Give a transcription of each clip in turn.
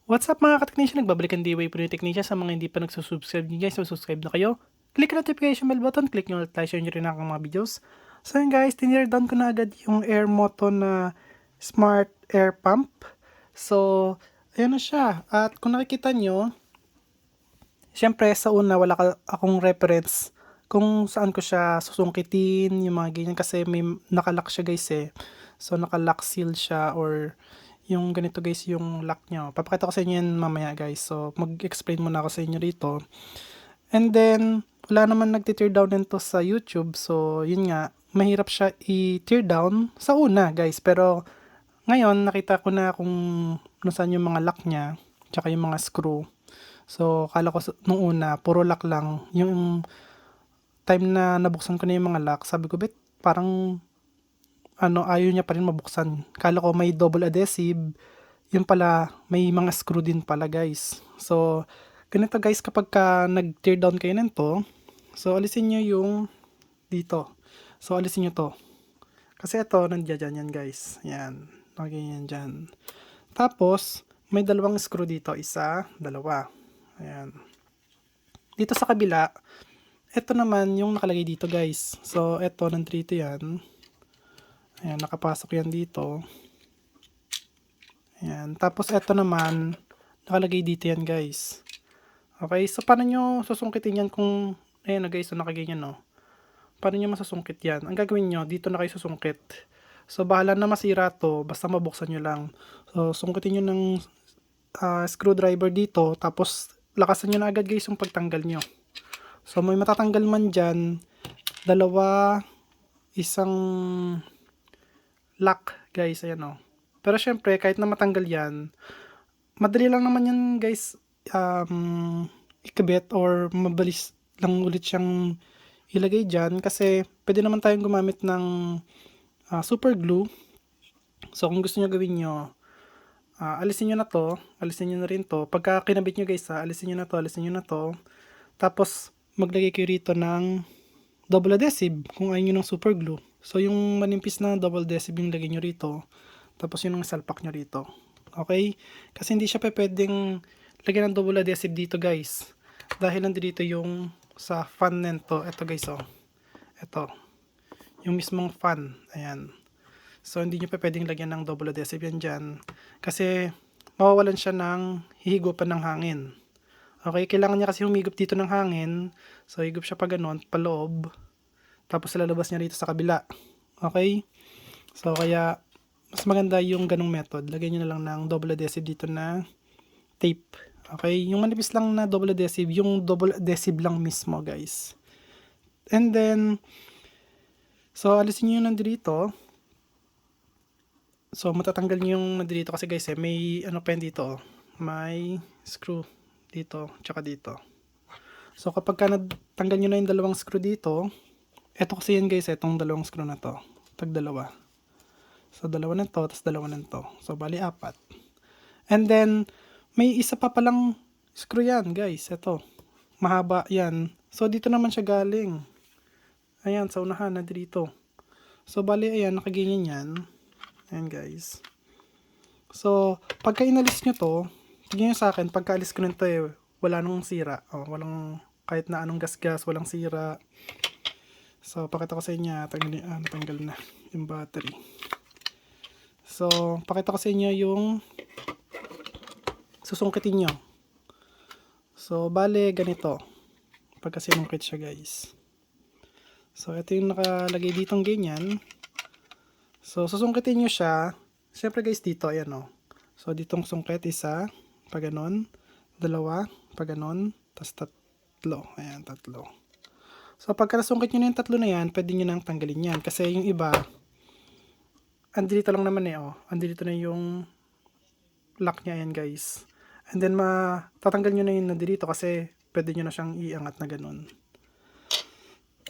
What's up mga ka-technician? Nagbabalikan DIY po ni Technician. Sa mga hindi pa nagsusubscribe nyo guys, subscribe na kayo. Click notification bell button, click nyo ulit tayo, share nyo rin ang mga videos. So yun guys, tinir down ko na agad yung Air Moto na Smart Air Pump. So, ayan na siya. At kung nakikita nyo, syempre sa una wala akong reference kung saan ko siya susungkitin, yung mga ganyan kasi may nakalock siya guys eh. So nakalock seal siya or yung ganito guys yung lock niya. Papakita ko sa inyo yan mamaya guys. So mag-explain muna ako sa inyo dito. And then wala naman nagti-tear down nito sa YouTube. So yun nga, mahirap siya i-tear down sa una guys. Pero ngayon nakita ko na kung nasaan yung mga lock niya, tsaka yung mga screw. So kala ko nung una puro lock lang. Yung time na nabuksan ko na yung mga lock, sabi ko, bet, parang, ayaw niya pa rin mabuksan. Kala ko may double adhesive, yun pala, may mga screw din pala, guys. So, ganito guys, kapag nag-tear down kayo nito, so, alisin nyo yung dito. So, alisin nyo to. Kasi ito, nandiyan yan, guys. Yan. Nakagyan yan dyan. Tapos, may dalawang screw dito. Isa, dalawa. Ayan. Dito sa kabila, ito naman yung nakalagay dito guys. So, ito, nandito yan. Ayan, nakapasok yan dito. Ayan. Tapos, ito naman, nakalagay dito yan guys. Okay, so paano nyo susungkitin yan kung, ayan na guys, so nakaganyan no. Paano nyo masasungkit yan? Ang gagawin nyo, dito na kayo susungkit. So, bahala na masira to, basta mabuksan nyo lang. So, sungkitin nyo ng screwdriver dito, tapos lakasan nyo na agad guys yung pagtanggal nyo. So, may matatanggal man dyan, dalawa, isang lock, guys, ayan o. Pero syempre, kahit na matanggal yan, madali lang naman yan, guys, ikabit or mabilis lang ulit siyang ilagay dyan kasi pwede naman tayong gumamit ng super glue. So, kung gusto nyo gawin nyo, alisin nyo na to, alisin nyo na rin to. Pagka kinabit nyo, guys, alisin nyo na to, alisin nyo na to. Tapos, maglagay kayo rito ng double adhesive kung ayaw nyo ng super glue. So, yung manimpis na double adhesive yung lagay nyo rito. Tapos, yung salpak nyo rito. Okay? Kasi hindi siya pwedeng lagyan ng double adhesive dito guys. Dahil nandito yung sa fan nito. Ito guys oh. Ito. Yung mismong fan. Ayan. So, hindi nyo pwedeng lagyan ng double adhesive yan dyan. Kasi, mawawalan siya ng hihigupan ng hangin. Okay, kailangan niya kasi humigop dito ng hangin. So, higop siya pa ganun, paloob. Tapos, lalabas niya dito sa kabila. Okay? So, kaya, mas maganda yung ganung method. Lagyan niyo na lang ng double adhesive dito na tape. Okay? Yung manipis lang na double adhesive, yung double adhesive lang mismo, guys. And then, so, alisin niyo yung nandito. So, matatanggal niyo yung nandito kasi, guys, may ano pa yan dito, oh. May screw dito, tsaka dito. So, kapag natanggal nyo na yung dalawang screw dito, eto kasi yan guys, etong dalawang screw na to. Tag dalawa. So, dalawa na to, tapos dalawa na to. So, bali apat. And then, may isa pa palang screw yan guys. Eto. Mahaba yan. So, dito naman siya galing. Ayan, sa unahan na dito. So, bali, ayan, nakaganyan yan. Ayan guys. So, pagka inalis nyo to, tingnan nyo sa akin, pagkaalis ko nito wala nang sira. Walang kahit na anong gas-gas, walang sira. So, pakita ko sa inyo, natanggal na yung battery. So, pakita ko sa inyo yung susungkitin nyo. So, bale, ganito. Pagka sinungkit siya, guys. So, ito yung nakalagay ditong ganyan. So, susungkitin nyo siya. Siyempre, guys, dito, ayan o. So, ditong sungkit, isa, pag ganon, dalawa, pag ganon, tas tatlo. Ayan, tatlo. So, pagka nasungkit nyo na yung tatlo na yan, pwede nyo nang tanggalin yan. Kasi yung iba, andito lang naman oh. Andito na yung lock niya, ayan guys. And then, tatanggal nyo na yung nandito kasi pwede nyo na siyang iangat na ganun.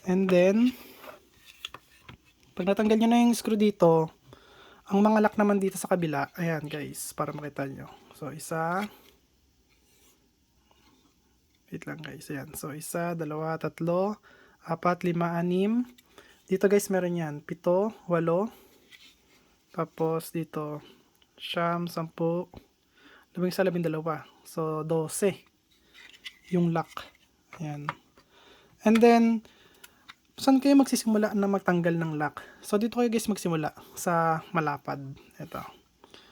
And then, pag natanggal nyo na yung screw dito, ang mga lock naman dito sa kabila, ayan guys, para makita nyo. So, isa, wait lang guys, ayan. So, isa, dalawa, tatlo, apat, lima, anim. Dito guys, meron yan. 7, 8. Tapos dito, 9, 10, 11 sa 12. So, 12 yung lock. Ayan. And then, saan kayo magsisimula na magtanggal ng lock? So, dito kayo guys magsimula sa malapad. Ito.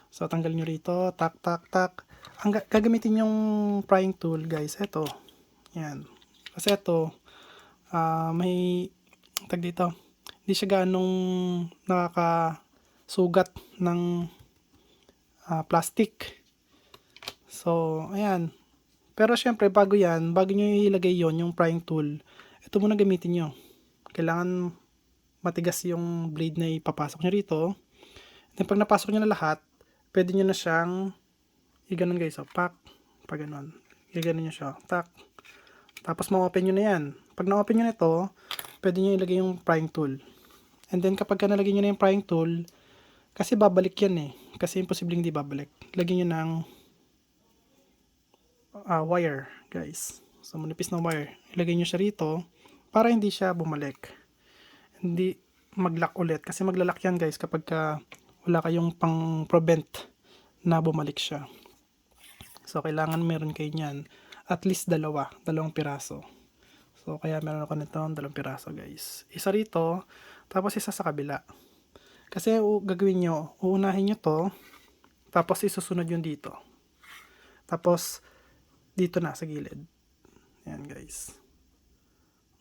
So, tanggal nyo rito. Tak, tak, tak. Ang gagamitin yung prying tool guys. Ito. Ayan. Kasi ito, may tag dito. Hindi siya ganong nakakasugat ng plastic. So, ayan. Pero syempre, bago nyo ilagay yung prying tool, ito muna gamitin nyo. Kailangan matigas yung blade na ipapasok nyo rito. Then, pag napasok nyo na lahat, pwede nyo na siyang i-ganon guys. So, pak, pag ganon. I-ganon nyo siya. Tak. Tapos, ma-open nyo na yan. Pag na-open nyo na ito, pwede nyo ilagay yung prying tool. And then, kapag nalagay nyo na yung prying tool, kasi babalik yan eh. Kasi imposibleng di babalik. Lagyan nyo ng wire, guys. So, manipis na wire. Ilagay nyo siya rito para hindi siya bumalik. Hindi mag-lock ulit. Kasi maglalak yan, guys, kapag wala kayong pang-prevent na bumalik siya. So, kailangan meron kayo niyan. At least dalawang piraso. So, kaya meron ako nito, 2 piraso, guys. Isa rito, tapos isa sa kabila. Kasi gagawin nyo, uunahin nyo to, tapos isusunod yun dito. Tapos, dito na sa gilid. Ayan guys.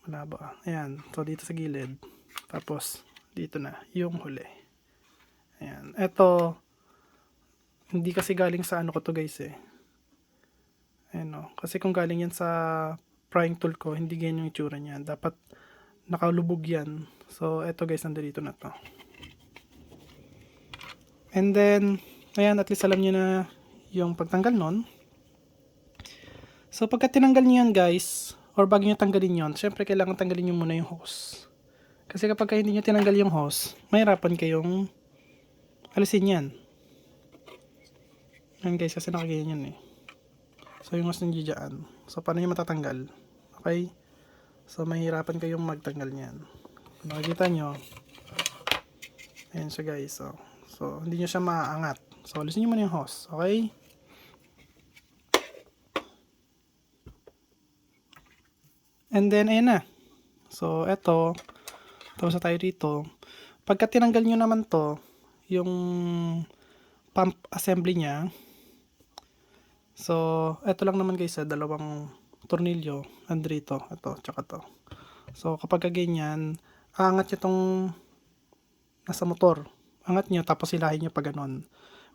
Malabo ah. Ayan. So dito sa gilid. Tapos dito na yung huli. Ayan. Ito hindi kasi galing sa ano ko to guys eh. Ayan o. Kasi kung galing yan sa prying tool ko, hindi ganyan yung itsura niyan. Dapat nakalubog yan. So eto guys, nandito na to. And then, ayan, at least alam nyo na yung pagtanggal nun. So, pagka tinanggal nyo yan guys, or bago nyo tanggalin yon, syempre kailangan tanggalin nyo muna yung hose. Kasi kapag hindi nyo tinanggal yung hose, mahirapan kayong alisin yan. Yan guys, kasi nakaganyan yan eh. So, yung hose nandiyan. So, paano nyo matatanggal? Okay? So, mahirapan kayong magtanggal nyan. Kung nakikita nyo, ayan siya guys. So, hindi nyo siya maaangat. So, alisin nyo muna yung hose. Okay? And then, ayan na. So, eto. Tapos na tayo rito. Pagka tinanggal nyo naman to, yung pump assembly niya. So, eto lang naman guys, dalawang tornilyo. Andrito. Ito, tsaka to. So, kapag ganyan, aangat nyo tong nasa motor. Angat nyo, tapos hilahin nyo pa ganon.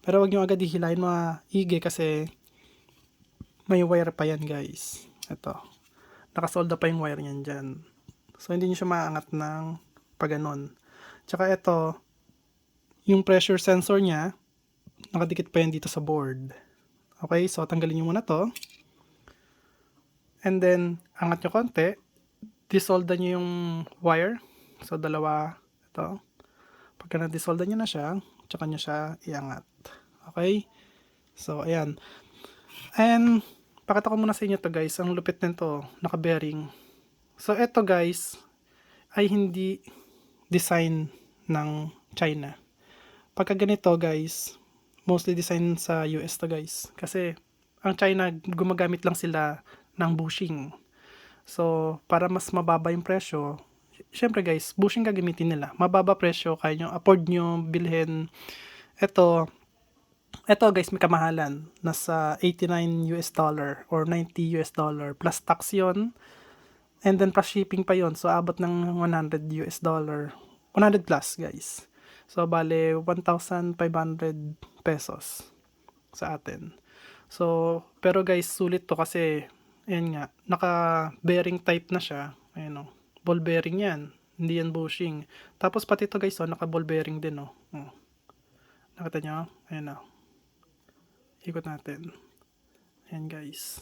Pero wag nyo agad hihilahin maigi kasi may wire pa yan guys. Ito. Nakasolda pa yung wire niyan dyan. So, hindi nyo siya maangat ng paganon. Tsaka ito, yung pressure sensor niya, nakadikit pa yan dito sa board. Okay, so tanggalin nyo muna to. And then, angat nyo konti. Disolda nyo yung wire. So, dalawa, ito. Pagka na-disolda nyo na siya, tsaka nyo siya iangat. Okay? So, ayan. And, pakita ko muna sa inyo to guys. Ang lupit nito, naka-bearing. So, eto guys, ay hindi design ng China. Pagka ganito guys, mostly design sa US to guys. Kasi, ang China, gumagamit lang sila ng bushing. So, para mas mababa yung presyo, syempre guys, bushing gagamitin nila. Mababa presyo, kaya nyo, afford nyo, bilhin. Ito guys, may kamahalan. Nasa $89 or $90 plus tax yon. And then plus shipping pa yon. So, abot ng $100. 100 plus guys. So, bale, 1,500 pesos sa atin. So, pero guys, sulit to kasi, ayan nga, naka-bearing type na siya. Ayan o, ball bearing yan. Hindi yan bushing. Tapos pati to guys, naka-ball bearing din o. Nakita nyo? Ayan o. Ikot natin. Ayan guys.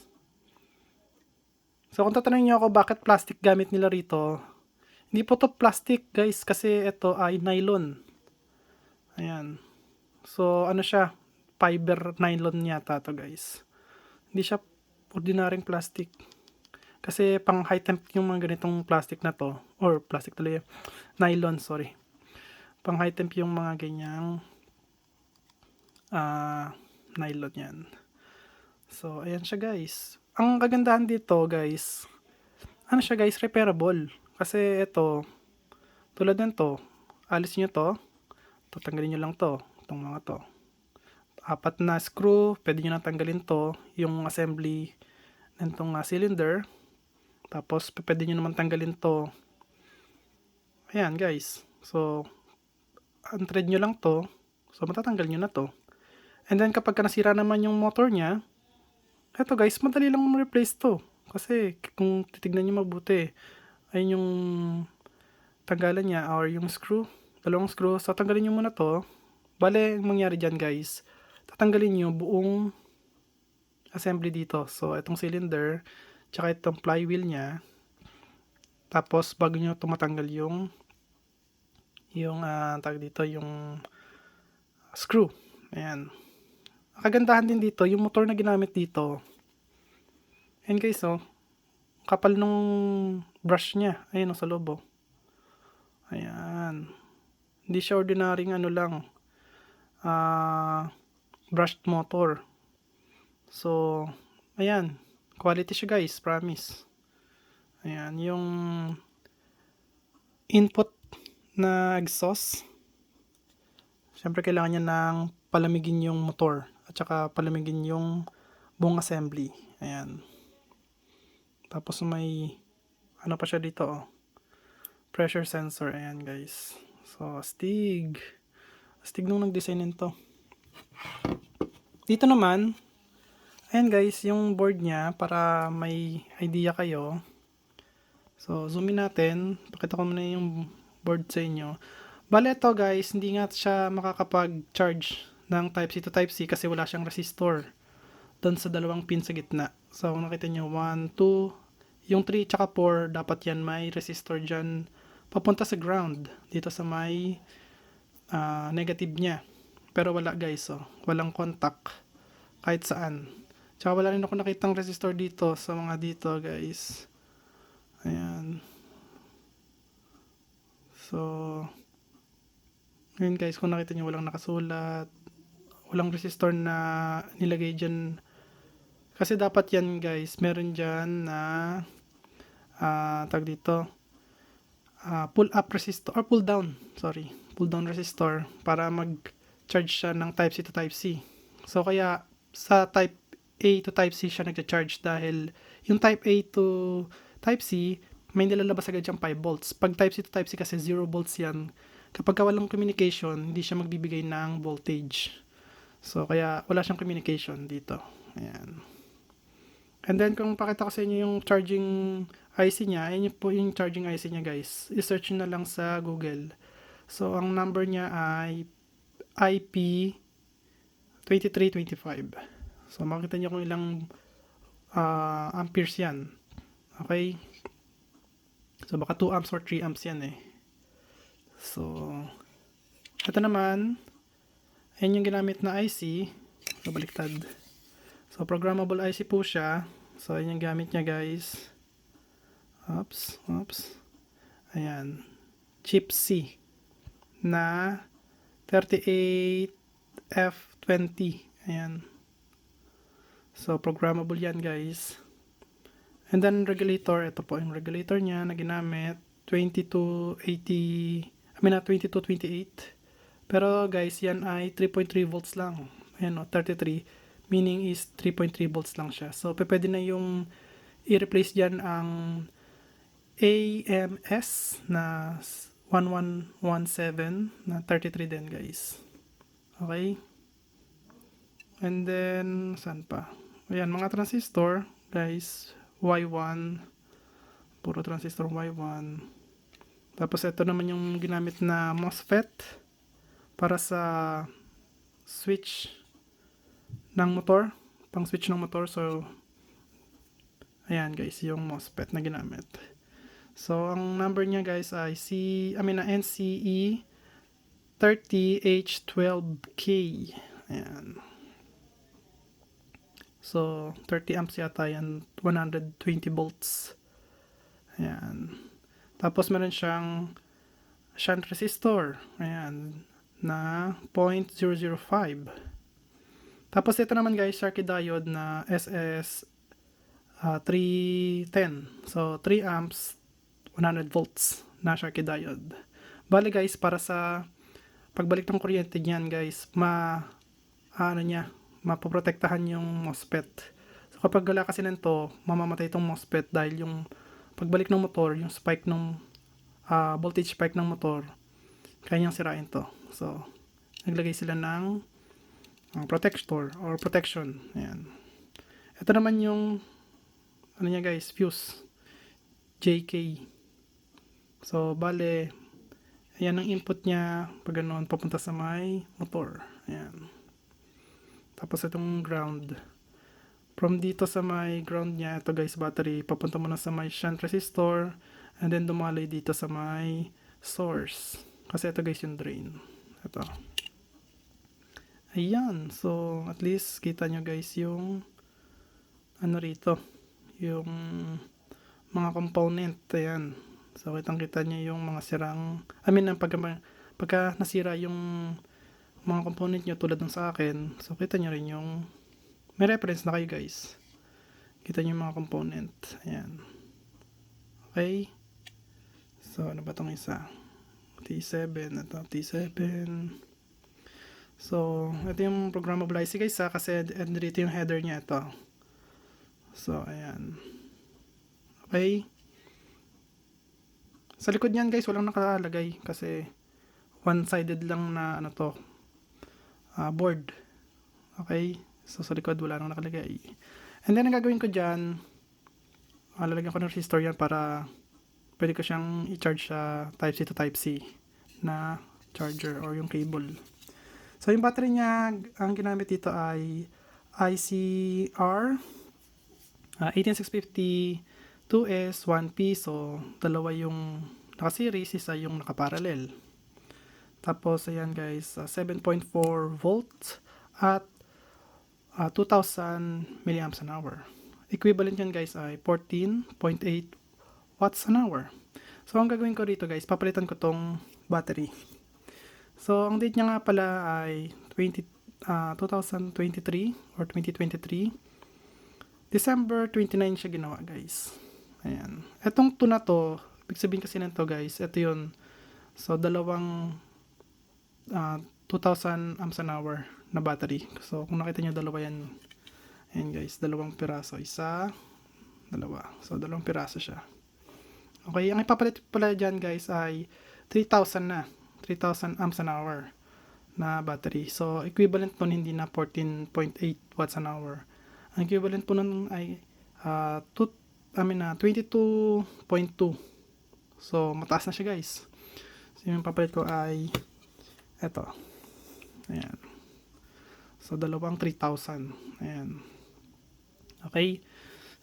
So kung tatanungin nyo ako bakit plastic gamit nila rito, hindi po to plastic guys kasi ito ay nylon. Ayan. So ano siya, fiber nylon yata to guys. Hindi siya ordinaryong plastic. Kasi pang high temp yung mga ganitong plastic na to, or plastic tuloy, nylon, sorry. Pang high temp yung mga ganyang nylon yan. So, ayan siya guys. Ang kagandahan dito guys, ano siya guys, repairable. Kasi ito, tulad nito, alis nyo to, tatanggalin nyo lang to, itong mga to. 4 na screw, pwede nyo nang tanggalin to, yung assembly nitong cylinder. Tapos, pwede nyo naman tanggalin to. Ayan guys. So, unthread nyo lang to. So, matatanggal nyo na to. And then, kapag nasira naman yung motor nya, eto guys, madali lang ma-replace to. Kasi, kung titignan nyo mabuti, ayun yung tanggalan niya or yung screw, dalawang screw. So, tanggalin nyo muna to. Bale, ang mangyari dyan guys, tatanggalin nyo buong assembly dito. So, itong cylinder, tsaka itong flywheel niya. Tapos, bago nyo tumatanggal yung tag dito, yung screw. Ayan. Ang kagandahan din dito, yung motor na ginamit dito. Ayan guys, oh. Kapal nung brush niya. Ayan, oh, sa loob, oh. Ayan. Hindi siya ordinaryong brushed motor. So, ayan. Quality siya guys, promise. Ayan, yung input na exhaust. Siyempre kailangan niya ng palamigin yung motor at saka palamigin yung buong assembly. Ayan. Tapos may ano pa siya dito, oh. Pressure sensor. Ayan guys. So, astig nung nag-design nito. Dito naman, ayan guys, yung board niya para may idea kayo. So, zoom in natin. Pakita ko muna yung board sa inyo. Bale ito guys, hindi nga siya makakapag-charge ng Type-C to Type-C kasi wala siyang resistor doon sa dalawang pin sa gitna. So, kung nakita nyo, 1, 2, yung 3 tsaka 4, dapat yan may resistor dyan papunta sa ground, dito sa may negative niya. Pero wala guys, oh. Walang contact kahit saan. Tsaka wala rin ako nakitang resistor dito sa mga dito guys. Ayan. So, ngayon guys, kung nakita nyo walang nakasulat, walang resistor na nilagay dyan. Kasi dapat yan guys, meron dyan na tag dito, pull up resistor, or pull down resistor para mag-charge siya ng Type-C to Type-C. So, kaya sa Type A to Type-C siya nag-charge dahil yung Type A to Type-C, may nilalabas agad siyang 5 volts. Pag Type-C to Type-C kasi 0 volts yan. Kapag walang communication, hindi siya magbibigay ng voltage. So, kaya wala siyang communication dito. Ayan. And then, kung pakita ko sa inyo yung charging IC niya, ayan po yung charging IC niya guys. I-search nyo na lang sa Google. So, ang number niya ay IP2325. So, makita nyo kung ilang amperes yan. Okay? So, baka 2 amps or 3 amps yan eh. So, ito naman, ayan yung ginamit na IC. So, baliktad. So, programmable IC po siya. So, ayan yung gamit niya guys. Oops. Ayan. Chip C na 38F20. Ayan. So, programmable yan guys. And then, regulator. Ito po yung regulator niya na ginamit. 2228. Pero guys, yan ay 3.3 volts lang. Ayan o, 33. Meaning is 3.3 volts lang siya. So, pwede na yung i-replace dyan ang AMS na 1117 na 33 din guys. Okay? And then, saan pa? Ayan, mga transistor guys. Y1. Puro transistor Y1. Tapos, ito naman yung ginamit na MOSFET para sa switch ng motor. Pang switch ng motor. So, ayan guys, yung MOSFET na ginamit. So, ang number niya guys ay NCE 30H12K. Ayan. So, 30 amps yata yan. 120 volts. Ayan. Tapos, meron siyang shunt resistor. Ayan. Na 0.005. Tapos ito naman guys, Sharky diode na SS 310. So 3 amps, 100 volts na Sharky diode. Bale guys, para sa pagbalik ng kuryente niyan guys, mapoprotektahan yung MOSFET. So kapag wala kasi nito, mamamatay itong MOSFET dahil yung pagbalik ng motor, yung spike ng voltage spike ng motor, kanyang sirain to. So naglagay sila ng protector or protection. Ayan. Ito naman yung ano niya guys, fuse JK. So bale, ayan ang input niya pag ganoon papunta sa may motor. Ayan. Tapos itong ground. From dito sa may ground niya, ito guys, battery, papunta muna sa may shunt resistor, and then dumaloy dito sa may source. Kasi ito guys yung drain. Ito. Ayan. So, at least, kita nyo guys yung ano rito. Yung mga component. Ayan. So, kitang-kita nyo yung mga sirang, pagka nasira yung mga component nyo tulad ng sa akin, so kita nyo rin yung may reference na kayo guys, kita nyo yung mga component. Ayan. Okay, so ano ba itong isa, T7, ito T7. So ito yung programmable IC guys kasi dito yung header nya ito. So ayan. Okay, sa likod nyan guys walang nakalagay kasi one sided lang na ano to, board. Okay, so sa likod wala nang nakalagay. And then ang gagawin ko dyan, lalagyan ko ng resistor yan para pwede ko siyang i-charge sa Type-C to Type-C na charger or yung cable. So yung battery niya, ang ginamit dito ay ICR 18650 2S 1P. So dalawa yung naka-series, isa yung naka-parallel. Tapos ayan guys, 7.4 volts at 2,000 milliamps an hour. Equivalent yan guys ay 14.8 watts an hour. So ang gagawin ko dito guys, papalitan ko tong battery. So ang date niya nga pala ay 2023 or 2023. December 29 siya ginawa guys. Ayan. Etong 2 na to, ibig sabihin kasi nito guys, ito yun. So dalawang 2,000 amps an hour na battery. So kung nakita nyo dalawa yan, ayan guys, dalawang piraso, isa, dalawa. So dalawang piraso siya. Okay, ang ipapalit pala dyan guys ay 3,000 na, 3,000 amps an hour na battery. So equivalent nun hindi na 14.8 watts an hour. Ang equivalent po nun ay 22.2. So mataas na siya guys. So yung papalit ko ay eto. Ayan. So, dalawang 3,000. Ayan. Okay.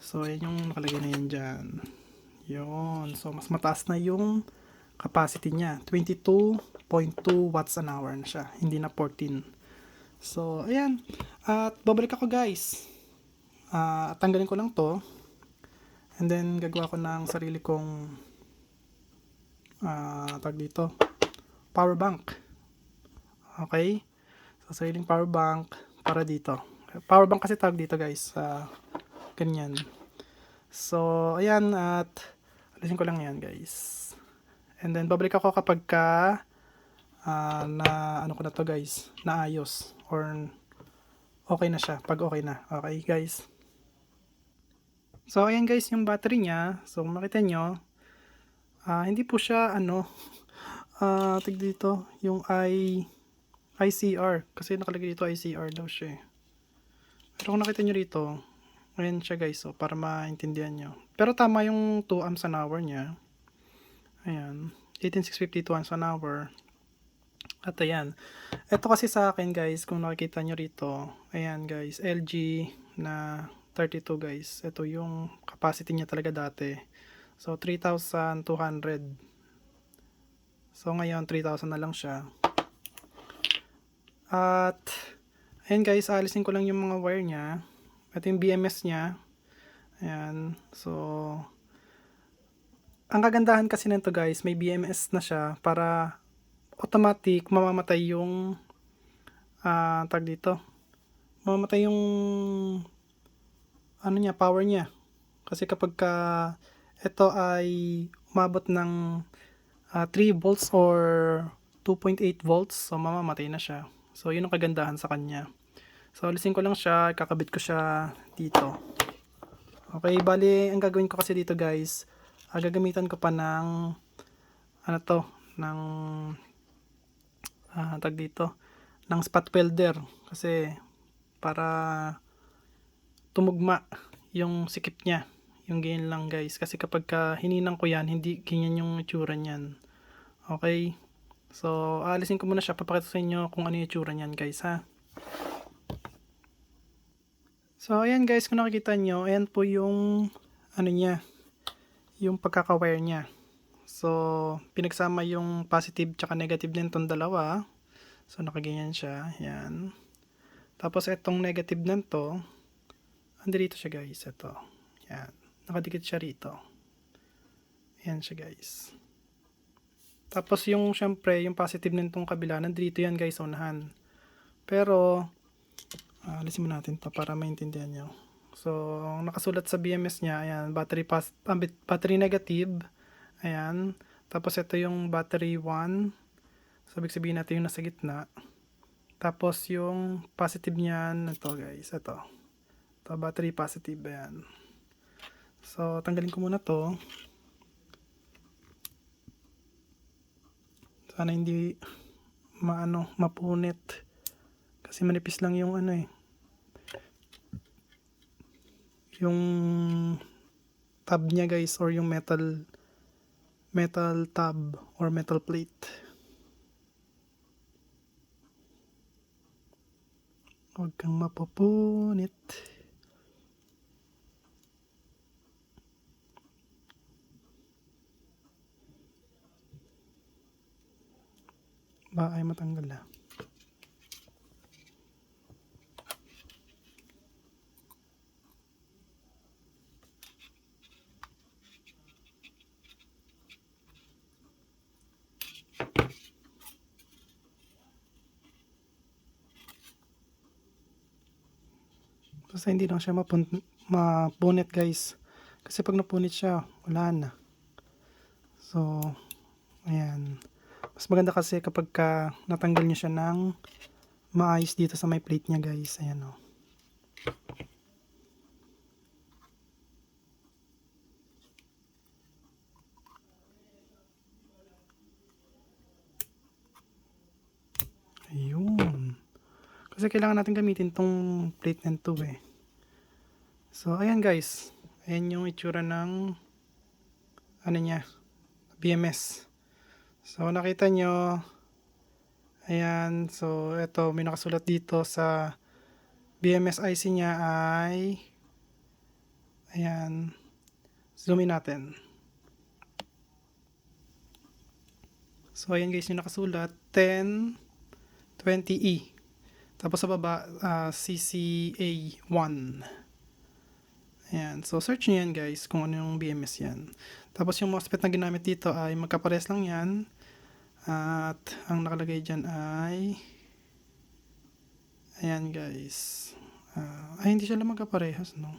So, ayan yung nakalagay na yan dyan. Yun. So, mas mataas na yung capacity niya. 22.2 watts an hour na siya. Hindi na 14. So, ayan. At babalik ako guys. Tanggalin ko lang to. And then, gagawa ko ng sarili kong tag dito. Power bank. Okay? So, sariling power bank para dito. Power bank kasi tawag dito guys. Ganyan. So, ayan. At alisin ko lang yan guys. And then, babalik ako kapag na ano ko na to guys. Naayos. Or okay na siya. Pag okay na. Okay guys. So, ayan guys yung battery niya. So, makita nyo. Hindi po siya tig dito. Yung ICR. Kasi nakalagay dito ICR daw siya. Pero kung nakita nyo rito, ayan siya guys. So, para maintindihan nyo. Pero tama yung 2 amps an hour niya. Ayan. 18,650 2 amps an hour. At ayan. Ito kasi sa akin guys, kung nakikita nyo rito, ayan guys, LG na 32 guys. Ito yung capacity niya talaga dati. So, 3,200. So, ngayon, 3,000 na lang siya. At ayan guys, alisin ko lang yung mga wire nya. Ito yung BMS nya. Ayan. So ang kagandahan kasi nito guys, may BMS na siya para automatic mamamatay yung tag dito, mamamatay yung ano niya, power niya. Kasi kapag ito ay umabot ng 3 volts or 2.8 volts, so mamamatay na siya. So yun ang kagandahan sa kanya. So alisin ko lang siya, kakabit ko siya dito. Okay, bali ang gagawin ko kasi dito guys, gagamitan ko pa ng ano to, ng tag dito, ng spot welder kasi para tumugma yung sikip niya. Yung ganyan lang guys. Kasi kapag hininang ko yan, hindi ganyan yung itsura niyan. Okay. So, aalisin ko muna siya. Papakita sa inyo kung ano yung itsura niyan guys ha. So, ayan guys. Kung nakikita nyo, ayan po yung ano niya. Yung pagkaka-wire niya. So, pinagsama yung positive tsaka negative din itong dalawa. So, nakaganyan siya. Ayan. Tapos, itong negative nito, andito siya guys. Ito. Ayan. Nakadikit siya rito. Ayan siya guys. Tapos yung syempre, yung positive nitong kabila, nandito yan guys, unahan. Pero, alisin mo natin to para maintindihan nyo. So, nakasulat sa BMS niya, ayan, battery negative. Ayan. Tapos ito yung battery 1. So, ibig sabihin natin yung nasa gitna. Tapos yung positive niyan, ito guys, ito. Ito, battery positive, ayan. So, tanggalin ko muna to. Sana hindi mapunit. Kasi manipis lang yung ano eh. Yung tab niya guys, or yung metal tab or metal plate. Huwag kang mapupunit. Ba ay matanggal na. Basta hindi lang siya mapunit guys. Kasi pag napunit siya, wala na. So, ayan. Mas maganda kasi kapag natanggal niyo siya ng maayos dito sa may plate niya guys. Ayan o. Ayun. Kasi kailangan natin gamitin tong plate na to eh. So, ayan guys. Ayan yung itsura ng ano niya, BMS. So, nakita nyo, ayan. So, ito, may nakasulat dito sa BMS IC niya ay, ayan, zoom in natin. So, ayan guys, yung nakasulat, 1020E. Tapos sa baba, CCA1. Ayan. So, search nyo yan guys kung ano yung BMS yan. Tapos yung MOSFET na ginamit dito ay magkapares lang yan. At ang nakalagay dyan ay, ayan guys. Ay, hindi siya lang magkaparehas, no?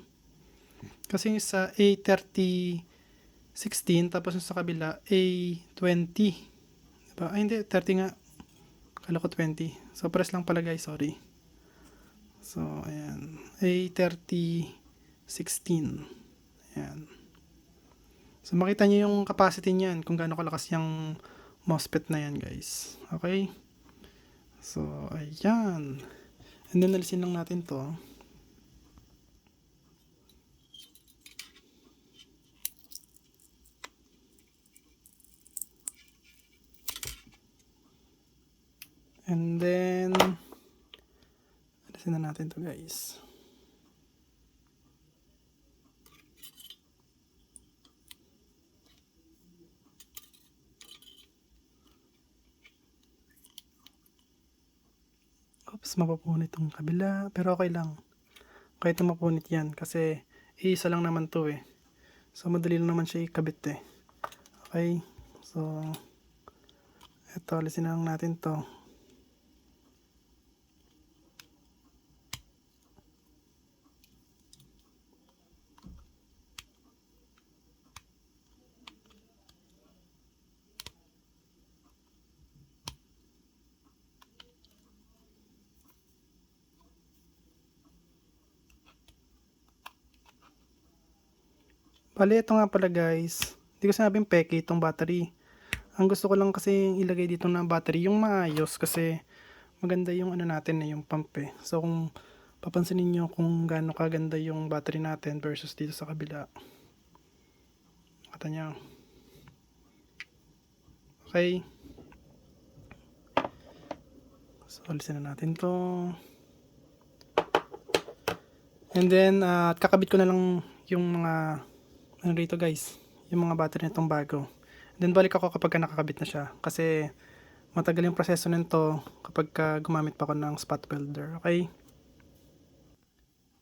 Kasi yung sa A3016, tapos yung sa kabila, A20. Diba? Ay, hindi. 30 nga. Kala ko 20. So, pares lang pala guys. Sorry. So, ayan. A3016. Ayan. So, makita nyo yung capacity niyan kung gaano kalakas yung MOSFET na yan guys. Okay? So, ayan. And then, alisin lang natin to. And then, alisin na natin to guys. Oops, mapapunit yung kabila. Pero okay lang. Kahit na mapunit yan. Kasi, isa lang naman to eh. So, madali lang naman siya ikabit eh. Okay? So, eto, alisin na lang natin to. Bale, ito nga pala guys. Hindi ko sinabing peke itong battery. Ang gusto ko lang kasi ilagay dito na battery yung maayos kasi maganda yung ano natin yung pump eh. So kung papansinin nyo kung gaano kaganda yung battery natin versus dito sa kabila. Kata nyo. Okay. So alisin na natin to. And then kakabit ko na lang yung mga ano rito guys, yung mga battery nitong bago. And then balik ako kapag nakakabit na siya kasi matagal yung proseso nito kapag gumamit pa ako ng spot welder. Okay.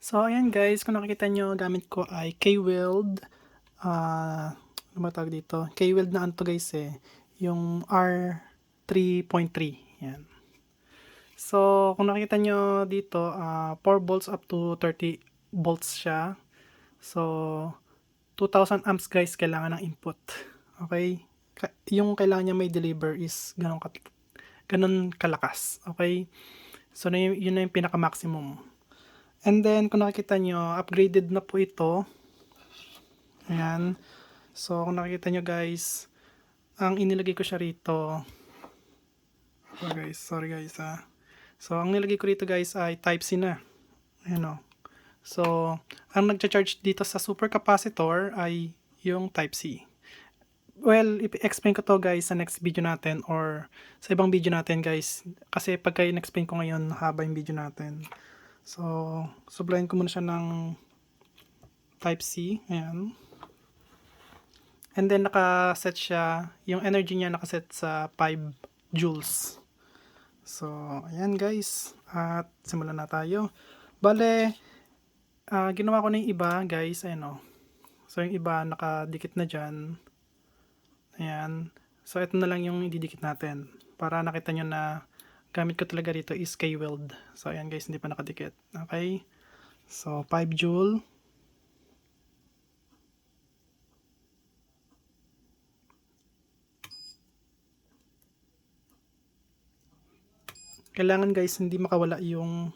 So ayan guys, kung nakikita nyo gamit ko ay K-Weld. Ano ba tawag dito? K-Weld na ano to guys eh, yung R3.3. Yan. So kung nakikita nyo dito 4 volts up to 30 volts siya. So 2000 amps guys kailangan ng input. Okay? Yung kailangan niya may deliver is ganun kalakas. Okay? So yun na yung pinaka maximum. And then kung nakikita nyo, upgraded na po ito. Ayan. So kung nakikita nyo guys, ang inilagay ko siya rito. Oh guys, sorry guys ha. So ang nilagay ko rito guys ay Type-C na. Ayan o. So ang nagcha-charge dito sa supercapacitor ay yung Type-C. Well, i-explain ko to guys sa next video natin or sa ibang video natin guys. Kasi pagka in-explain ko ngayon, haba yung video natin. So, supplying ko muna siya ng Type-C. Ayan. And then nakaset siya, yung energy niya nakaset sa 5 joules. So, ayan guys. At simulan na tayo. Bale, ginawa ko na yung iba guys. Ayan o. So, yung iba nakadikit na dyan. Ayan. So, ito na lang yung ididikit natin. Para nakita nyo na gamit ko talaga rito is K-Weld. So, ayan guys, hindi pa nakadikit. Okay. So, 5 joule. Kailangan guys, hindi makawala yung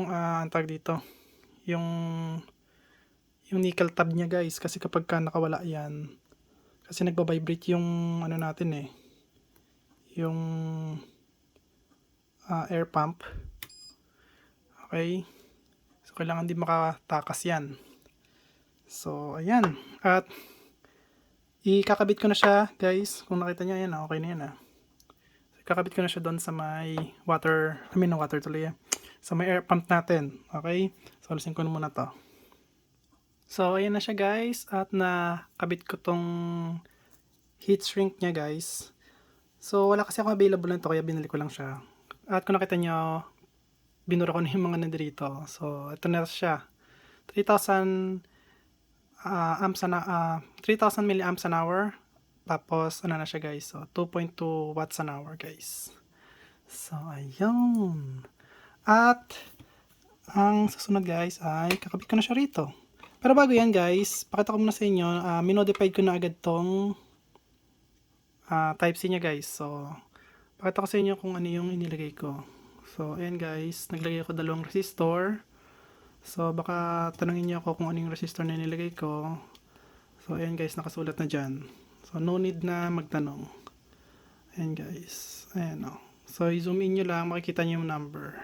ang tawag dito. Yung nickel tab niya guys. Kasi kapag nakawala yan, kasi nagbabibrate yung ano natin eh. Yung air pump. Okay. So, kailangan di makatakas yan. So, ayan. At, ikakabit ko na siya, guys. Kung nakita nyo, ayan, okay na yan, So, ikakabit ko na siya doon sa may water tuloy, sa may air pump natin. Okay? So, alisin ko na muna to. So, ayan na siya, guys. At nakabit ko tong heat shrink niya, guys. So, wala kasi ako available nito, kaya binili ko lang siya. At kung nakita nyo, binura ko na yung mga nandito. So, ito na siya. 3,000 milliamps an hour. Tapos, ano na siya guys. So, 2.2 watts an hour guys. So, ayun. At, ang susunod guys ay kakabit ko na siya rito. Pero bago yan guys, pakita ko muna sa inyo. Minodified ko na agad tong Type-C niya guys. So, pakita ko sa inyo kung ano yung inilagay ko. So, ayan guys. Naglagay ako 2 resistor. So, baka tanungin niyo ako kung ano yung resistor na nilagay ko. So, ayan guys, nakasulat na dyan. So, no need na magtanong. Ayan guys. Ayan o. So, i-zoom in nyo lang, makikita nyo yung number.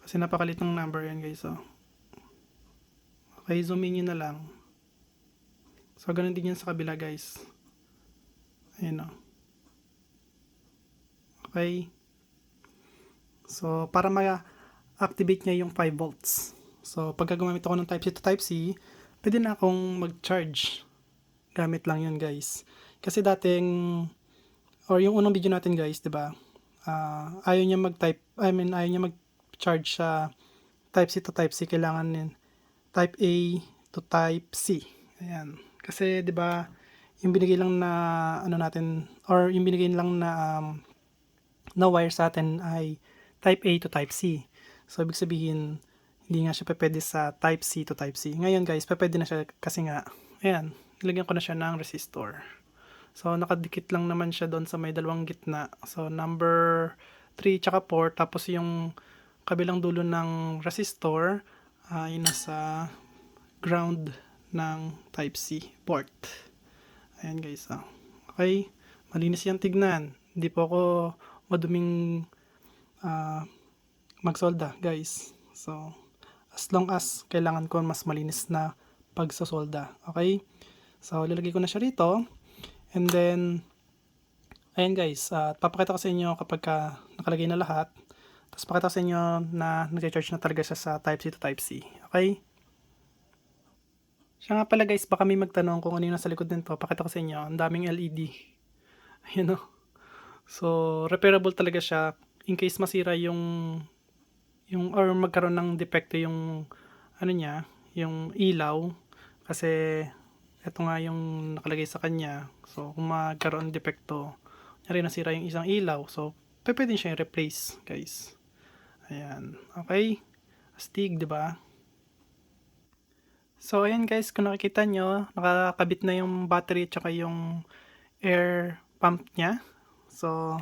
Kasi napakalit ng number yan guys o. Okay, zoom in nyo na lang. So, ganun din yan sa kabila guys. Ayan o. Okay. So, para ma-activate niya yung 5 volts. So, pagka gumamit ako ng Type-C to Type-C, pwede na akong mag-charge. Gamit lang yun, guys. Kasi dating, or yung unang video natin, guys, diba? Ayaw niya ayaw niya mag-charge sa Type-C to Type-C. Kailangan din Type A to Type-C. Ayan. Kasi, diba, yung binigay lang na, ano natin, or yung binigay lang na wire sa atin ay Type A to Type-C. So, ibig sabihin, hindi nga siya pwede sa Type-C to Type-C. Ngayon guys, pwede na siya kasi nga, ayan, nilagyan ko na siya ng resistor. So, nakadikit lang naman siya doon sa may dalawang gitna. So, number 3 tsaka 4, tapos yung kabilang dulo ng resistor ay nasa ground ng Type-C port. Ayan guys. Okay. Malinis yan tignan. Hindi po ako maduming magsolda guys. So, as long as kailangan ko mas malinis na pagsasolda. Okay. So, lalagay ko na siya rito. And then, ayan guys, papakita ko sa inyo kapag nakalagay na lahat. Tapos pakita ko sa inyo na nag-charge na talaga siya sa Type-C to Type-C. Okay? Siya nga pala guys, baka may magtanong kung ano yung nasa likod nito. Pakita ko sa inyo, ang daming LED. Ayan o. So, repairable talaga siya. In case masira or magkaroon ng depekto yung ano niya, yung ilaw. Kasi ito nga yung nakalagay sa kanya. So, kung magkaroon ng depekto, nyari nasira yung isang ilaw. So, pwede siya i-replace, guys. Ayan. Okay? Astig, di ba? So, ayan guys, kung nakikita nyo, nakakabit na yung battery at saka yung air pump niya. So,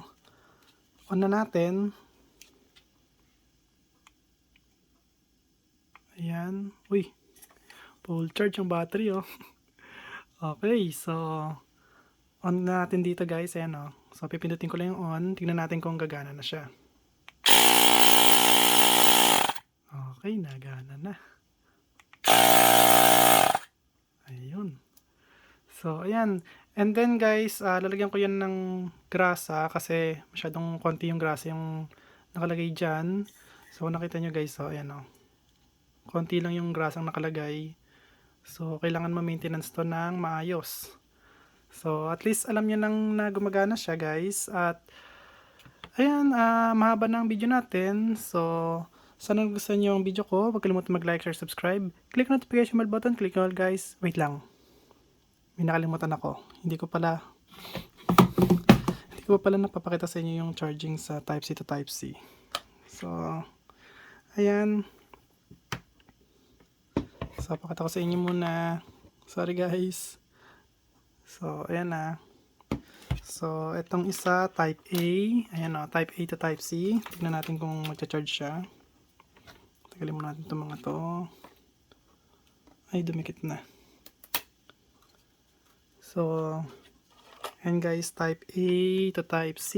on na natin. Ayan. Uy, full charge yung battery, oh. Okay, so on na natin dito guys, ayan o. So pipindutin ko lang yung on, tingnan natin kung gagana na siya. Okay, nagana na. Ayun. So ayan, and then guys, lalagyan ko yan ng grasa kasi masyadong konti yung grasa yung nakalagay dyan. So nakita nyo guys, so ayan o. Konti lang yung grasang nakalagay. So kailangan ma-maintenance to ng maayos. So, at least alam nyo nang na gumagana siya guys. At, ayan, mahaba na ang video natin. So, sana gusto nyo yung video ko. Huwag kalimutan mag-like, share, subscribe. Click notification bell button. Click all guys. Wait lang. May nakalimutan ako. Hindi ko pala napapakita sa inyo yung charging sa Type-C to Type-C. So, ayan. So, pakita ko sa inyo muna. Sorry guys. So, ayan na. So, itong isa, Type A. Ayan o, Type A to Type C. Tignan natin kung magcha-charge siya. Tagalin mo natin itong mga to. Ay, dumikit na. So, ayan guys, Type A to Type C.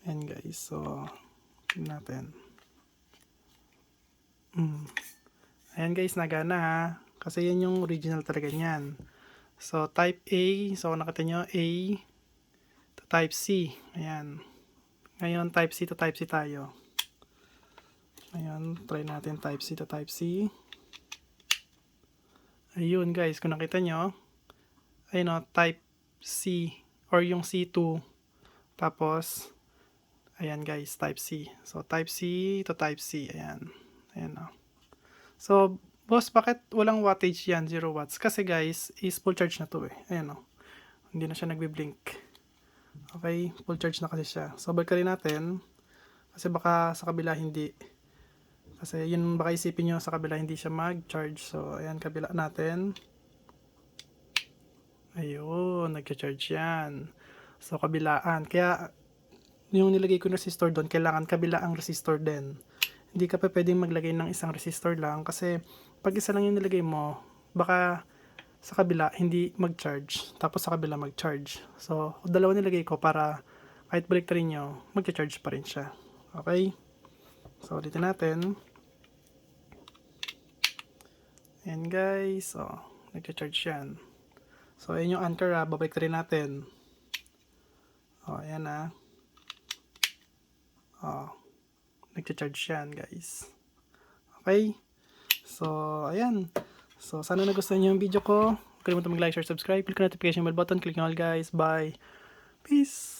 Ayan guys, so, tignan natin. Ayan guys, nagana ha. Kasi yan yung original talaga niyan. So, Type A. So, nakita nyo, A to Type C. Ayan. Ngayon, Type C to Type C tayo. Ayan, try natin Type C to Type C. Ayun guys, kung nakita nyo, ayun o, Type C or yung C2. Tapos, ayan guys, Type C. So, Type C to Type C. Ayan. Ayan o. So, boss, bakit walang wattage yan? 0 watts. Kasi guys, is full charge na to eh. Ayan o. Hindi na siya nagbi-blink. Okay, full charge na kasi siya. So, balikan natin. Kasi baka sa kabila hindi. Kasi yun baka isipin nyo sa kabila hindi siya mag-charge. So, ayan, kabila natin. Ayun, nag-charge yan. So, kabilaan. Kaya, yung nilagay ko na resistor doon, kailangan kabila ang resistor din. Hindi ka pa pwedeng maglagay ng isang resistor lang kasi pag isa lang yung nilagay mo, baka sa kabila hindi mag-charge, tapos sa kabila mag-charge. So, dalawa nilagay ko para kahit baliktarin nyo, mag-charge pa rin siya. Okay? So, ulitin natin. Ayan guys. So, nag-charge yan. So, ayan yung anchor babaliktarin natin. Ayan nag-charge yan guys. Okay? So, ayan. So, sana nagustuhan nyo yung video ko. Huwag kalimutan mag-like, share, subscribe. Click notification bell button. Click nyo all guys. Bye. Peace.